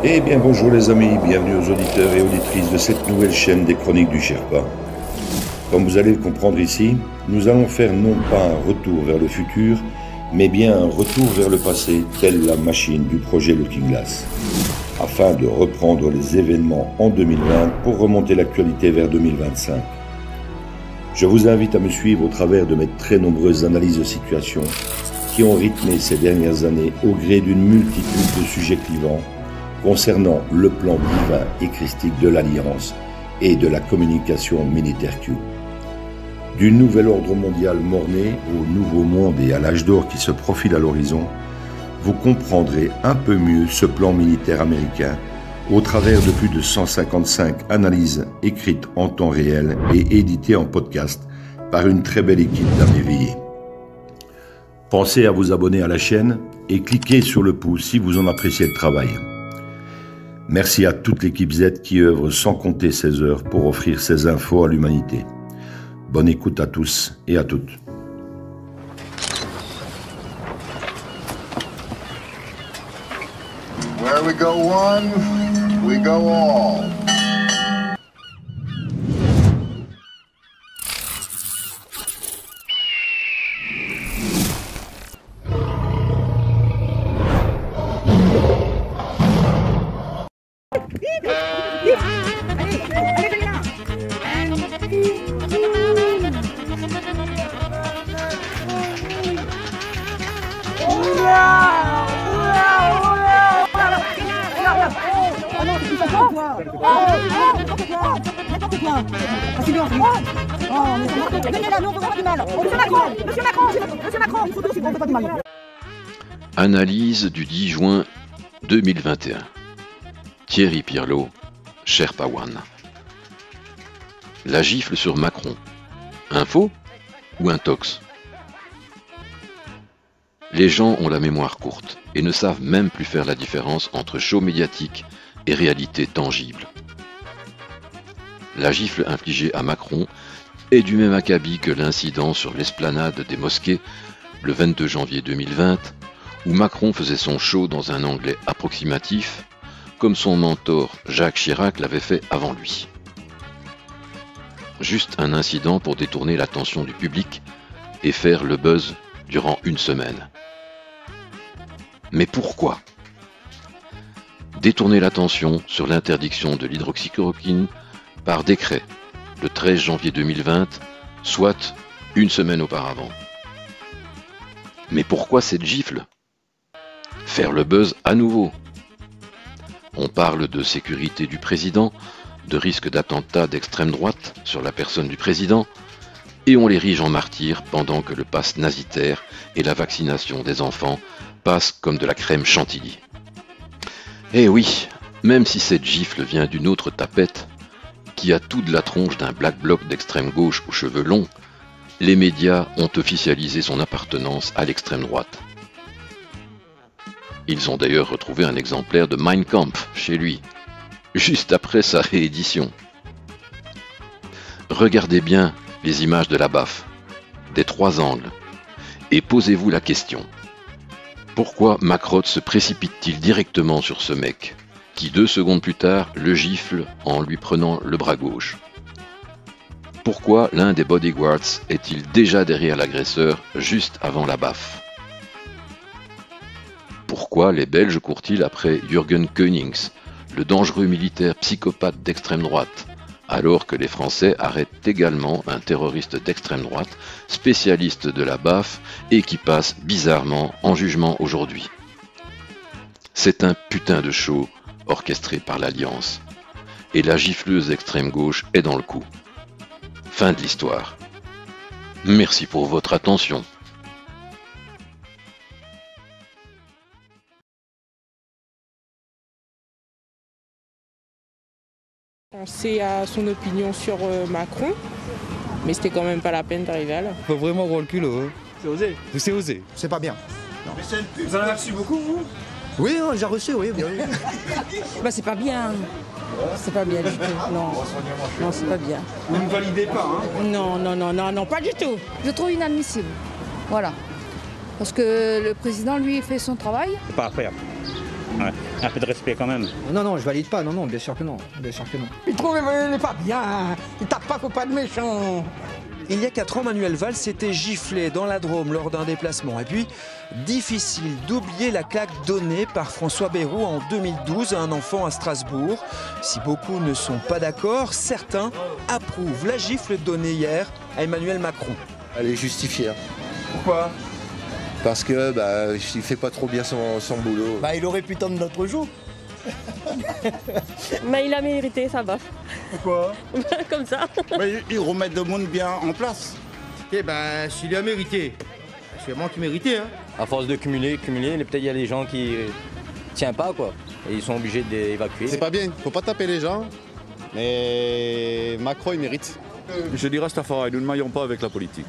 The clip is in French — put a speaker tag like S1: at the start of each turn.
S1: Eh bien bonjour les amis, bienvenue aux auditeurs et auditrices de cette nouvelle chaîne des Chroniques du Sherpa. Comme vous allez le comprendre ici, nous allons faire non pas un retour vers le futur, mais bien un retour vers le passé, telle la machine du projet Looking Glass, afin de reprendre les événements en 2020 pour remonter l'actualité vers 2025. Je vous invite à me suivre au travers de mes très nombreuses analyses de situation qui ont rythmé ces dernières années au gré d'une multitude de sujets clivants concernant le plan divin et christique de l'Alliance et de la communication militaire Q. Du nouvel ordre mondial mort-né au nouveau monde et à l'âge d'or qui se profile à l'horizon, vous comprendrez un peu mieux ce plan militaire américain au travers de plus de 155 analyses écrites en temps réel et éditées en podcast par une très belle équipe d'âmes éveillées. Pensez à vous abonner à la chaîne et cliquez sur le pouce si vous en appréciez le travail. Merci à toute l'équipe Z qui œuvre sans compter ses heures pour offrir ces infos à l'humanité. Bonne écoute à tous et à toutes.
S2: Where we go one, we go all.
S3: Analyse du 10 juin 2021. Thierry Pirlot, Sherpa One. La gifle sur Macron. Un faux ou un tox? Les gens ont la mémoire courte et ne savent même plus faire la différence entre show médiatique et réalité tangible. La gifle infligée à Macron est du même acabit que l'incident sur l'esplanade des mosquées le 22 janvier 2020, où Macron faisait son show dans un anglais approximatif, comme son mentor Jacques Chirac l'avait fait avant lui. Juste un incident pour détourner l'attention du public et faire le buzz durant une semaine. Mais pourquoi? Détourner l'attention sur l'interdiction de l'hydroxychloroquine par décret le 13 janvier 2020, soit une semaine auparavant. Mais pourquoi cette gifle? Faire le buzz à nouveau. On parle de sécurité du président, de risque d'attentat d'extrême droite sur la personne du président, et on l'érige en martyr pendant que le pass nazitaire et la vaccination des enfants passent comme de la crème chantilly. Eh oui, même si cette gifle vient d'une autre tapette, qui a tout de la tronche d'un black bloc d'extrême gauche aux cheveux longs, les médias ont officialisé son appartenance à l'extrême droite. Ils ont d'ailleurs retrouvé un exemplaire de Mein Kampf chez lui, juste après sa réédition. Regardez bien les images de la baffe, des trois angles, et posez-vous la question. Pourquoi Macrotte se précipite-t-il directement sur ce mec, qui 2 secondes plus tard le gifle en lui prenant le bras gauche? Pourquoi l'un des bodyguards est-il déjà derrière l'agresseur juste avant la baffe? Pourquoi les Belges courent-ils après Jürgen Konings, le dangereux militaire psychopathe d'extrême droite, alors que les Français arrêtent également un terroriste d'extrême droite, spécialiste de la baffe et qui passe bizarrement en jugement aujourd'hui? C'est un putain de show orchestré par l'Alliance. Et la gifleuse extrême gauche est dans le coup. Fin de l'histoire. Merci pour votre attention.
S4: Penser à son opinion sur Macron, mais c'était quand même pas la peine d'arriver à là.
S5: Faut vraiment avoir le culot. Hein.
S6: C'est osé.
S5: C'est osé.
S6: C'est pas bien. Non.
S7: Mais c'est une pub.
S6: Vous en avez reçu beaucoup, vous?
S7: Oui, on les a reçus, oui.
S8: Bah c'est pas bien. C'est pas bien du tout. Non, non c'est pas bien.
S6: Vous ne validez pas, hein?
S8: Non, non, non, non, non, pas du tout.
S9: Je trouve inadmissible. Voilà. Parce que le président, lui, fait son travail.
S6: C'est pas incroyable. Ouais, un peu de respect quand même.
S7: Non, non, je valide pas, non, non, bien sûr que non. Bien sûr que non.
S5: Il trouve qu'il n'est pas bien. Il tape pas, faut pas de méchant.
S9: Il y a 4 ans, Manuel Valls s'était giflé dans la Drôme lors d'un déplacement. Et puis, difficile d'oublier la claque donnée par François Bayrou en 2012 à un enfant à Strasbourg. Si beaucoup ne sont pas d'accord, certains approuvent la gifle donnée hier à Emmanuel Macron.
S10: Elle est justifiée.
S5: Pourquoi?
S10: Parce que il fait pas trop bien son boulot.
S5: Il aurait pu tendre notre joue.
S11: Mais il a mérité, ça va.
S5: Pourquoi?
S11: Comme ça.
S6: Ils remettent le monde bien en place.
S5: Eh s'il a mérité, c'est vraiment qu'il méritait. Hein.
S12: À force de cumuler, peut-être il y a des gens qui tiennent pas, quoi. Et ils sont obligés d'évacuer.
S13: C'est pas bien, faut pas taper les gens. Mais Macron, il mérite.
S14: Je dis Rastafari, nous ne maillons pas avec la politique.